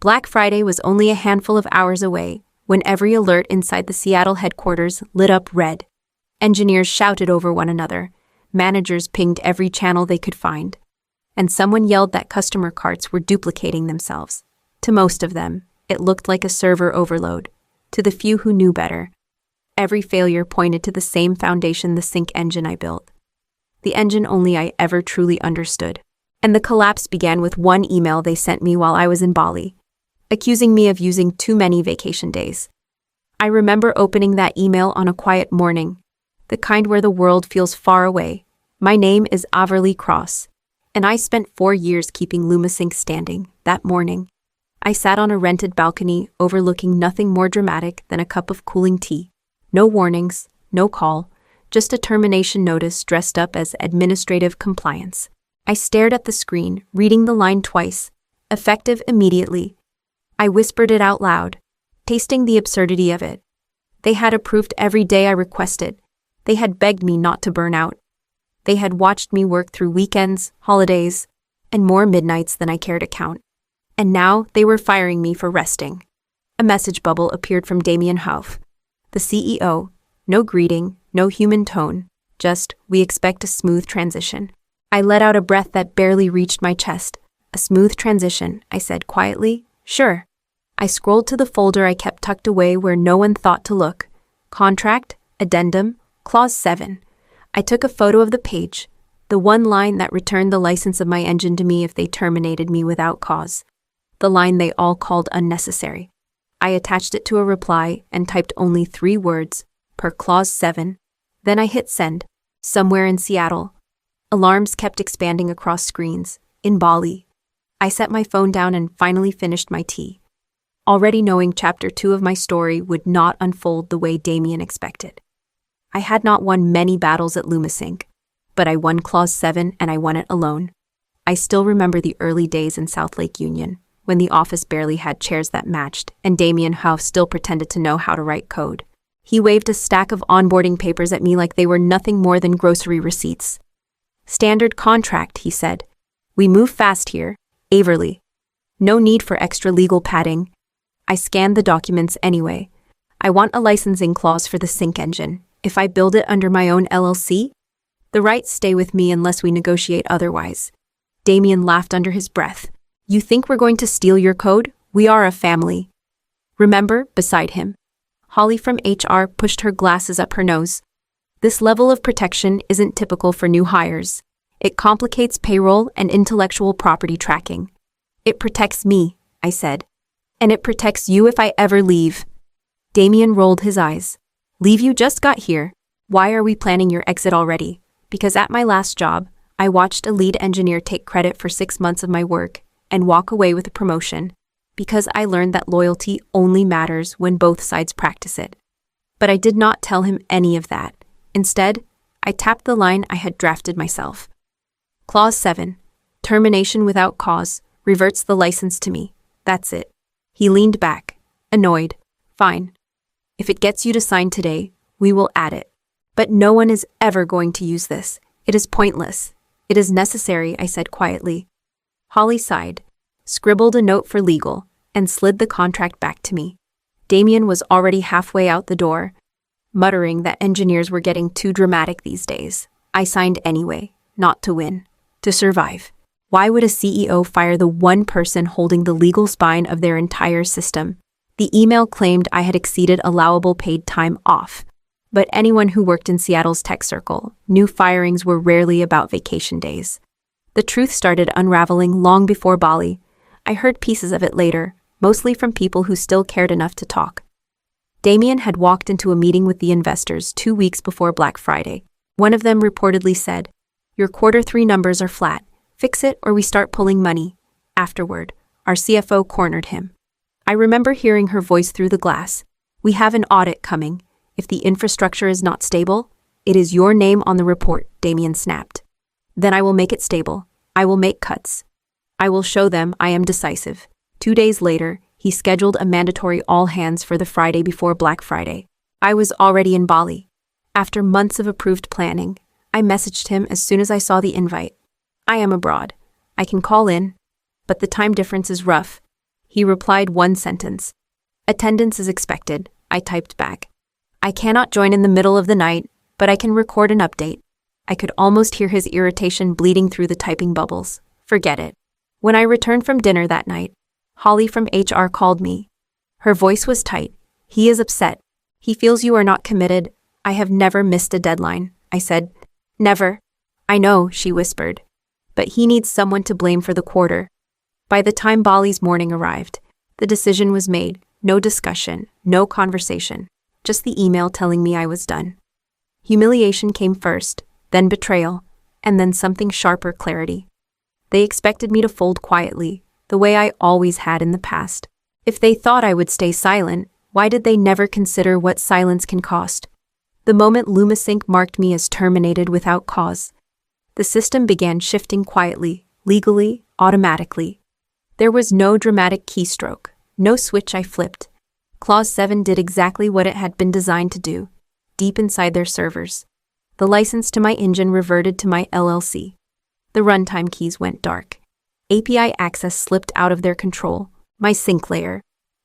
Black Friday was only a handful of hours away when every alert inside the Seattle headquarters lit up red. Engineers shouted over one another, managers pinged every channel they could find, and someone yelled that customer carts were duplicating themselves. To most of them, it looked like a server overload. To the few who knew better, every failure pointed to the same foundation, the sync engine I built. The engine only I ever truly understood. And the collapse began with one email they sent me while I was in Bali, accusing me of using too many vacation days. I remember opening that email on a quiet morning, the kind where the world feels far away. My name is Averly Cross, and I spent 4 years keeping LumaSync standing. That morning, I sat on a rented balcony overlooking nothing more dramatic than a cup of cooling tea. No warnings, no call, just a termination notice dressed up as administrative compliance. I stared at the screen, reading the line twice, effective immediately. I whispered it out loud, tasting the absurdity of it. They had approved every day I requested. They had begged me not to burn out. They had watched me work through weekends, holidays, and more midnights than I cared to count. And now they were firing me for resting. A message bubble appeared from Damien Hauff, the CEO. No greeting, no human tone, just, we expect a smooth transition. I let out a breath that barely reached my chest. A smooth transition, I said quietly. Sure. I scrolled to the folder I kept tucked away where no one thought to look. Contract, Addendum, Clause 7. I took a photo of the page, the one line that returned the license of my engine to me if they terminated me without cause. The line they all called unnecessary. I attached it to a reply and typed only 3 words, per Clause 7. Then I hit send. Somewhere in Seattle, alarms kept expanding across screens. In Bali, I set my phone down and finally finished my tea, already knowing Chapter 2 of my story would not unfold the way Damien expected. I had not won many battles at LumaSync, but I won Clause 7 and I won it alone. I still remember the early days in South Lake Union, when the office barely had chairs that matched and Damien Hauff still pretended to know how to write code. He waved a stack of onboarding papers at me like they were nothing more than grocery receipts. Standard contract, he said. We move fast here, Averly. No need for extra legal padding. I scanned the documents anyway. I want a licensing clause for the sync engine. If I build it under my own LLC, the rights stay with me unless we negotiate otherwise. Damien laughed under his breath. You think we're going to steal your code? We are a family. Remember, beside him, Holly from HR pushed her glasses up her nose. This level of protection isn't typical for new hires. It complicates payroll and intellectual property tracking. It protects me, I said. And it protects you if I ever leave. Damien rolled his eyes. Leave? You just got here. Why are we planning your exit already? Because at my last job, I watched a lead engineer take credit for 6 months of my work and walk away with a promotion, because I learned that loyalty only matters when both sides practice it. But I did not tell him any of that. Instead, I tapped the line I had drafted myself. Clause 7. Termination without cause reverts the license to me. That's it. He leaned back, annoyed. Fine. If it gets you to sign today, we will add it. But no one is ever going to use this. It is pointless. It is necessary, I said quietly. Holly sighed, scribbled a note for legal, and slid the contract back to me. Damien was already halfway out the door, muttering that engineers were getting too dramatic these days. I signed anyway, not to win, to survive. Why would a CEO fire the one person holding the legal spine of their entire system? The email claimed I had exceeded allowable paid time off, but anyone who worked in Seattle's tech circle knew firings were rarely about vacation days. The truth started unraveling long before Bali. I heard pieces of it later, mostly from people who still cared enough to talk. Damien had walked into a meeting with the investors 2 weeks before Black Friday. One of them reportedly said, "Your Q3 numbers are flat. Fix it or we start pulling money." Afterward, our CFO cornered him. I remember hearing her voice through the glass. "We have an audit coming. If the infrastructure is not stable, it is your name on the report," Damien snapped. "Then I will make it stable. I will make cuts. I will show them I am decisive." 2 days later, he scheduled a mandatory all-hands for the Friday before Black Friday. I was already in Bali. After months of approved planning, I messaged him as soon as I saw the invite. "I am abroad. I can call in, but the time difference is rough." He replied one sentence. Attendance is expected, I typed back. I cannot join in the middle of the night, but I can record an update. I could almost hear his irritation bleeding through the typing bubbles. Forget it. When I returned from dinner that night, Holly from HR called me. Her voice was tight. He is upset. He feels you are not committed. I have never missed a deadline, I said. Never. I know, she whispered. But he needs someone to blame for the quarter. By the time Bali's morning arrived, the decision was made. No discussion, no conversation, just the email telling me I was done. Humiliation came first, then betrayal, and then something sharper, clarity. They expected me to fold quietly, the way I always had in the past. If they thought I would stay silent, why did they never consider what silence can cost? The moment LumaSync marked me as terminated without cause, the system began shifting quietly, legally, automatically. There was no dramatic keystroke, no switch I flipped. Clause 7 did exactly what it had been designed to do, deep inside their servers. The license to my engine reverted to my LLC. The runtime keys went dark. API access slipped out of their control. My sync layer,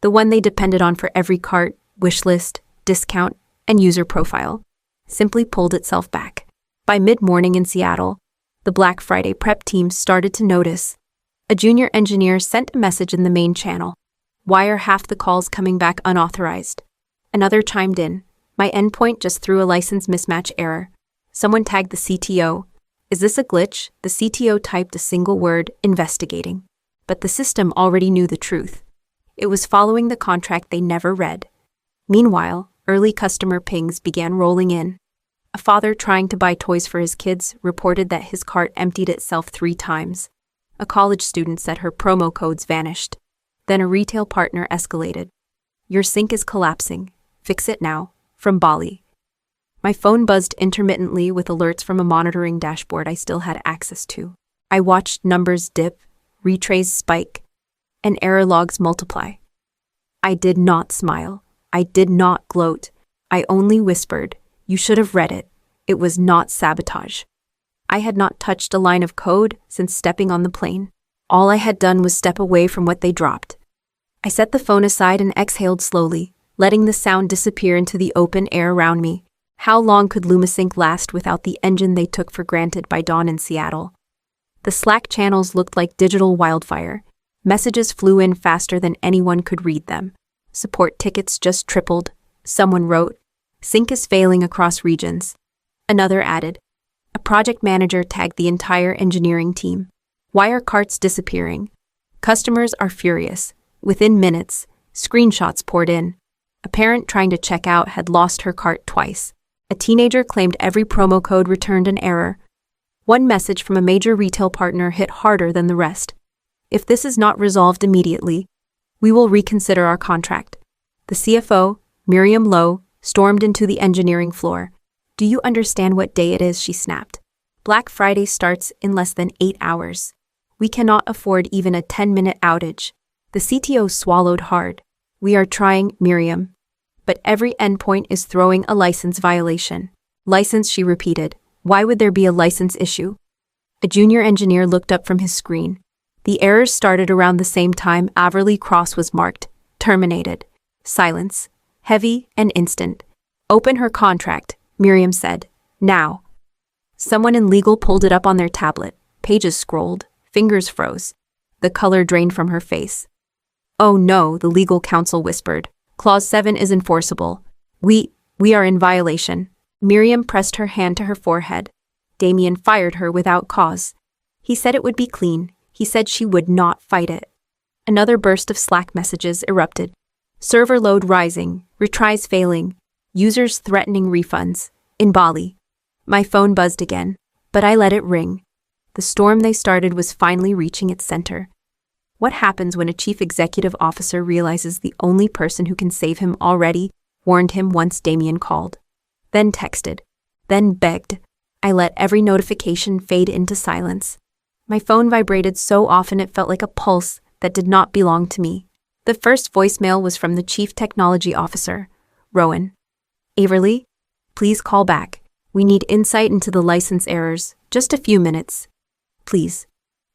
the one they depended on for every cart, wishlist, discount, and user profile, simply pulled itself back. By mid-morning in Seattle, the Black Friday prep team started to notice. A junior engineer sent a message in the main channel. Why are half the calls coming back unauthorized? Another chimed in. My endpoint just threw a license mismatch error. Someone tagged the CTO. Is this a glitch? The CTO typed a single word, investigating. But the system already knew the truth. It was following the contract they never read. Meanwhile, early customer pings began rolling in. A father trying to buy toys for his kids reported that his cart emptied itself 3 times. A college student said her promo codes vanished. Then a retail partner escalated. Your sync is collapsing. Fix it now. From Bali. My phone buzzed intermittently with alerts from a monitoring dashboard I still had access to. I watched numbers dip, retrays spike, and error logs multiply. I did not smile. I did not gloat. I only whispered, you should have read it. It was not sabotage. I had not touched a line of code since stepping on the plane. All I had done was step away from what they dropped. I set the phone aside and exhaled slowly, letting the sound disappear into the open air around me. How long could LumaSync last without the engine they took for granted by dawn in Seattle? The Slack channels looked like digital wildfire. Messages flew in faster than anyone could read them. Support tickets just tripled. Someone wrote, Sync is failing across regions. Another added. A project manager tagged the entire engineering team. Why are carts disappearing? Customers are furious. Within minutes, screenshots poured in. A parent trying to check out had lost her cart twice. A teenager claimed every promo code returned an error. One message from a major retail partner hit harder than the rest. If this is not resolved immediately, we will reconsider our contract. The CFO, Miriam Lowe, stormed into the engineering floor. Do you understand what day it is? She snapped. Black Friday starts in less than 8 hours. We cannot afford even a 10-minute outage. The CTO swallowed hard. We are trying, Miriam. But every endpoint is throwing a license violation. License, she repeated. Why would there be a license issue? A junior engineer looked up from his screen. The errors started around the same time Averly Cross was marked. Terminated. Silence. Heavy and instant. Open her contract, Miriam said. Now. Someone in legal pulled it up on their tablet. Pages scrolled. Fingers froze. The color drained from her face. Oh no, the legal counsel whispered. Clause 7 is enforceable. We are in violation. Miriam pressed her hand to her forehead. Damien fired her without cause. He said it would be clean. He said she would not fight it. Another burst of Slack messages erupted. Server load rising, retries failing, users threatening refunds. In Bali. My phone buzzed again, but I let it ring. The storm they started was finally reaching its center. What happens when a chief executive officer realizes the only person who can save him already warned him once Damien called? Then texted. Then begged. I let every notification fade into silence. My phone vibrated so often it felt like a pulse that did not belong to me. The first voicemail was from the chief technology officer, Rowan. Averly, please call back. We need insight into the license errors. Just a few minutes. Please.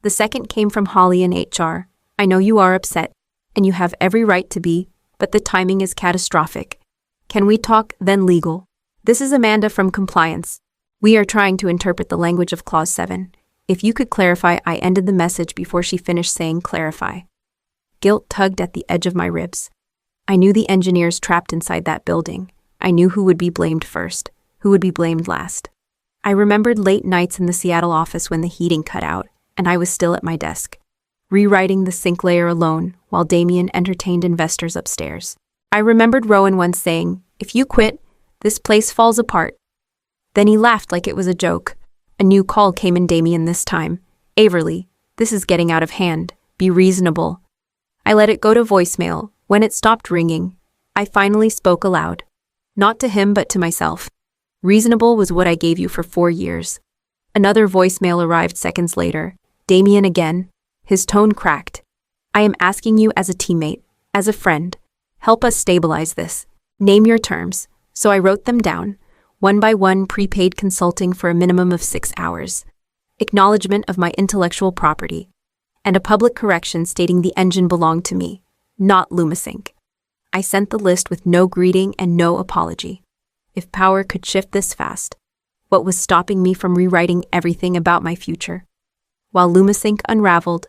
The second came from Holly in HR. I know you are upset. And you have every right to be, but the timing is catastrophic. Can we talk, then legal? This is Amanda from Compliance. We are trying to interpret the language of Clause 7. If you could clarify, I ended the message before she finished saying clarify. Guilt tugged at the edge of my ribs. I knew the engineers trapped inside that building. I knew who would be blamed first, who would be blamed last. I remembered late nights in the Seattle office when the heating cut out, and I was still at my desk, rewriting the sync layer alone while Damien entertained investors upstairs. I remembered Rowan once saying, "If you quit, this place falls apart." Then he laughed like it was a joke. A new call came in. Damien this time. "Averly, this is getting out of hand. Be reasonable." I let it go to voicemail. When it stopped ringing, I finally spoke aloud. Not to him, but to myself. Reasonable was what I gave you for 4 years. Another voicemail arrived seconds later. Damien again. His tone cracked. "I am asking you as a teammate, as a friend. Help us stabilize this. Name your terms." So I wrote them down. One by one, prepaid consulting for a minimum of 6 hours. Acknowledgement of my intellectual property. And a public correction stating the engine belonged to me, not LumaSync. I sent the list with no greeting and no apology. If power could shift this fast, what was stopping me from rewriting everything about my future? While LumaSync unraveled,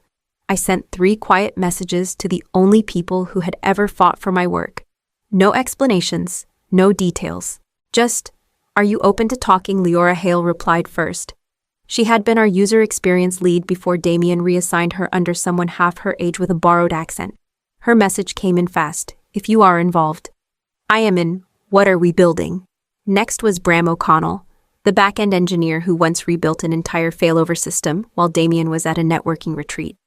I sent 3 quiet messages to the only people who had ever fought for my work. No explanations, no details. Just, "Are you open to talking?" Leora Hale replied first. She had been our user experience lead before Damien reassigned her under someone half her age with a borrowed accent. Her message came in fast. "If you are involved." "I am in. What are we building?" Next was Bram O'Connell, the back-end engineer who once rebuilt an entire failover system while Damien was at a networking retreat.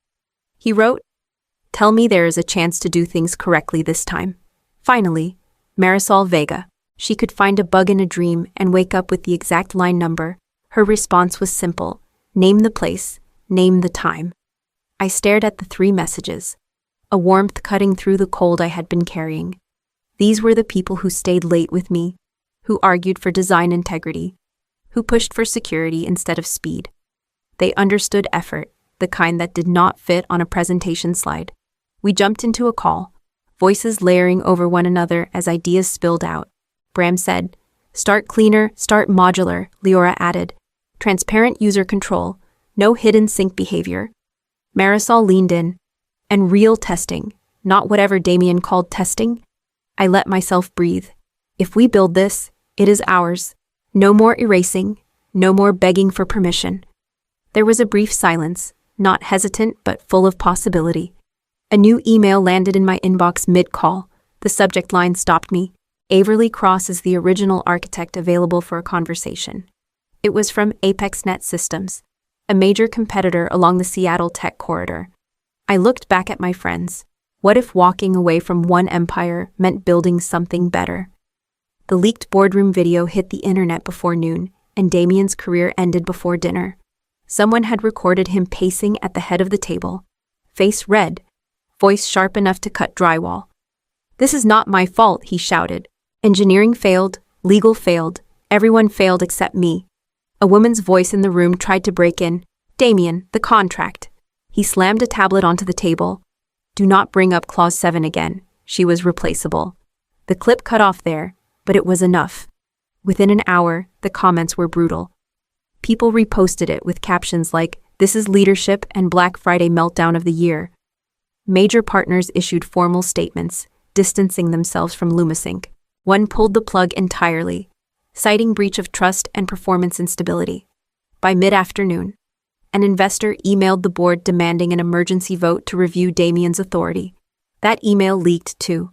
He wrote, "Tell me there is a chance to do things correctly this time." Finally, Marisol Vega. She could find a bug in a dream and wake up with the exact line number. Her response was simple. Name the place, name the time. I stared at the 3 messages, a warmth cutting through the cold I had been carrying. These were the people who stayed late with me, who argued for design integrity, who pushed for security instead of speed. They understood effort, the kind that did not fit on a presentation slide. We jumped into a call, voices layering over one another as ideas spilled out. Bram said, "Start cleaner, start modular," Leora added. "Transparent user control, no hidden sync behavior." Marisol leaned in. "And real testing, not whatever Damien called testing." I let myself breathe. If we build this, it is ours. No more erasing, no more begging for permission. There was a brief silence, not hesitant but full of possibility. A new email landed in my inbox mid-call. The subject line stopped me. "Averly Cross is the original architect available for a conversation." It was from ApexNet Systems, a major competitor along the Seattle tech corridor. I looked back at my friends. What if walking away from one empire meant building something better? The leaked boardroom video hit the internet before noon, and Damien's career ended before dinner. Someone had recorded him pacing at the head of the table, face red, voice sharp enough to cut drywall. "This is not my fault," he shouted. "Engineering failed, legal failed, everyone failed except me." A woman's voice in the room tried to break in. "Damien, the contract." He slammed a tablet onto the table. "Do not bring up Clause 7 again. She was replaceable." The clip cut off there, but it was enough. Within an hour, the comments were brutal. People reposted it with captions like, "This is leadership and Black Friday meltdown of the year." Major partners issued formal statements, distancing themselves from LumaSync. One pulled the plug entirely, citing breach of trust and performance instability. By mid-afternoon, an investor emailed the board demanding an emergency vote to review Damien's authority. That email leaked too.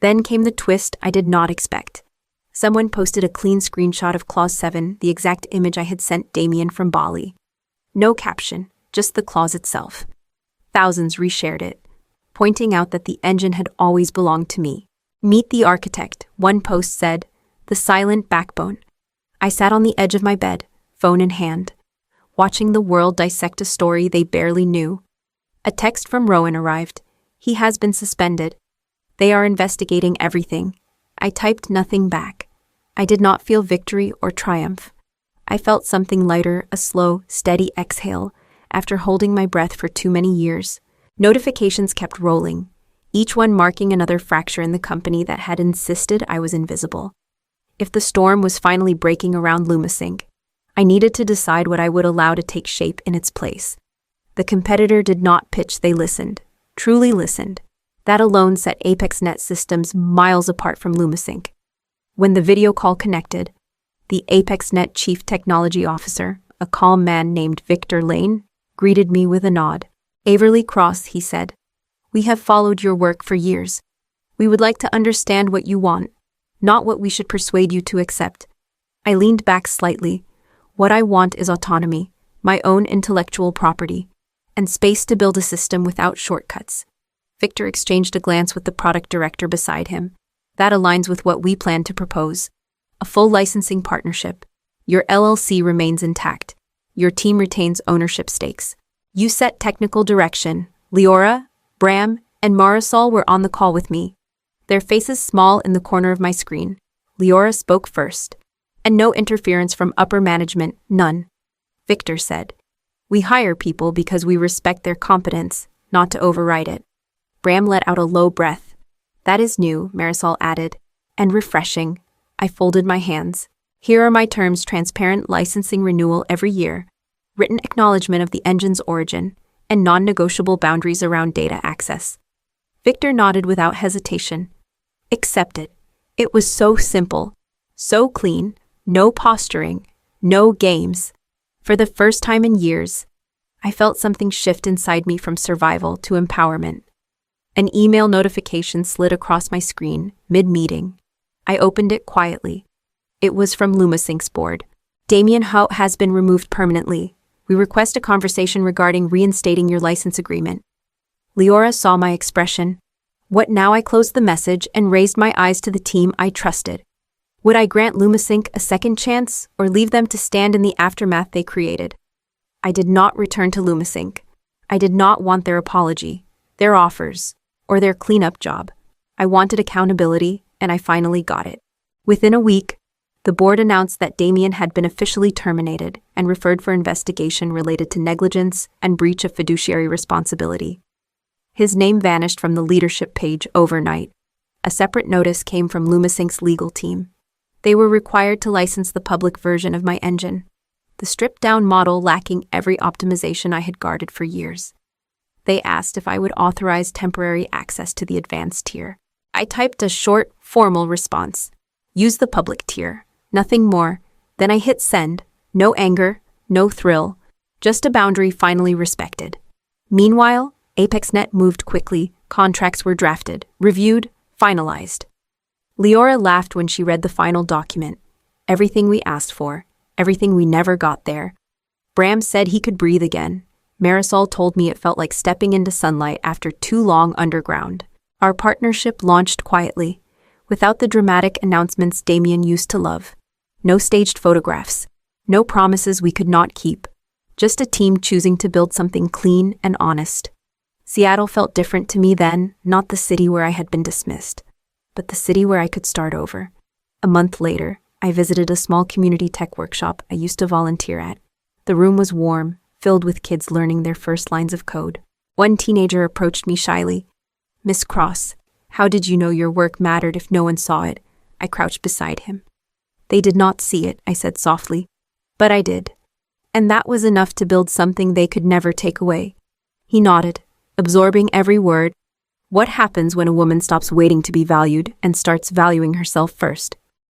Then came the twist I did not expect. Someone posted a clean screenshot of Clause 7, the exact image I had sent Damien from Bali. No caption, just the clause itself. Thousands reshared it, pointing out that the engine had always belonged to me. "Meet the architect," one post said, "the silent backbone." I sat on the edge of my bed, phone in hand, watching the world dissect a story they barely knew. A text from Rowan arrived. "He has been suspended. They are investigating everything." I typed nothing back. I did not feel victory or triumph. I felt something lighter, a slow, steady exhale, after holding my breath for too many years. Notifications kept rolling. each one marking another fracture in the company that had insisted I was invisible. If the storm was finally breaking around LumaSync, I needed to decide what I would allow to take shape in its place. The competitor did not pitch, they listened, truly listened. That alone set ApexNet systems miles apart from LumaSync. When the video call connected, the ApexNet Chief Technology Officer, a calm man named Victor Lane, greeted me with a nod. "Averly Cross," he said, "we have followed your work for years. We would like to understand what you want, not what we should persuade you to accept." I leaned back slightly. What I want is autonomy, my own intellectual property, and space to build a system without shortcuts. Victor exchanged a glance with the product director beside him. "That aligns with what we plan to propose. A full licensing partnership. Your LLC remains intact. Your team retains ownership stakes. You set technical direction." Leora, Bram, and Marisol were on the call with me, their faces small in the corner of my screen. Leora spoke first. "And no interference from upper management, none." Victor said, "We hire people because we respect their competence, not to override it." Bram let out a low breath. "That is new," Marisol added, "and refreshing." I folded my hands. "Here are my terms: transparent licensing renewal every year, written acknowledgement of the engine's origin, and non-negotiable boundaries around data access." Victor nodded without hesitation. "Accepted." It was so simple, so clean, no posturing, no games. For the first time in years, I felt something shift inside me from survival to empowerment. An email notification slid across my screen, mid-meeting. I opened it quietly. It was from LumaSync's board. "Damien Hout has been removed permanently. We request a conversation regarding reinstating your license agreement." Leora saw my expression. "What now?" I closed the message and raised my eyes to the team I trusted. Would I grant LumaSync a second chance or leave them to stand in the aftermath they created? I did not return to LumaSync. I did not want their apology, their offers, or their cleanup job. I wanted accountability, and I finally got it. Within a week, the board announced that Damien had been officially terminated and referred for investigation related to negligence and breach of fiduciary responsibility. His name vanished from the leadership page overnight. A separate notice came from LumaSync's legal team. They were required to license the public version of my engine, the stripped-down model lacking every optimization I had guarded for years. They asked if I would authorize temporary access to the advanced tier. I typed a short, formal response. "Use the public tier. Nothing more." Then I hit send. No anger, no thrill, just a boundary finally respected. Meanwhile, ApexNet moved quickly. Contracts were drafted, reviewed, finalized. Leora laughed when she read the final document. Everything we asked for, everything we never got there. Bram said he could breathe again. Marisol told me it felt like stepping into sunlight after too long underground. Our partnership launched quietly, without the dramatic announcements Damien used to love. No staged photographs, no promises we could not keep. Just a team choosing to build something clean and honest. Seattle felt different to me then, not the city where I had been dismissed, but the city where I could start over. A month later, I visited a small community tech workshop I used to volunteer at. The room was warm, filled with kids learning their first lines of code. One teenager approached me shyly. "Miss Cross, how did you know your work mattered if no one saw it?" I crouched beside him. "They did not see it," I said softly. "But I did. And that was enough to build something they could never take away." He nodded, absorbing every word. What happens when a woman stops waiting to be valued and starts valuing herself first?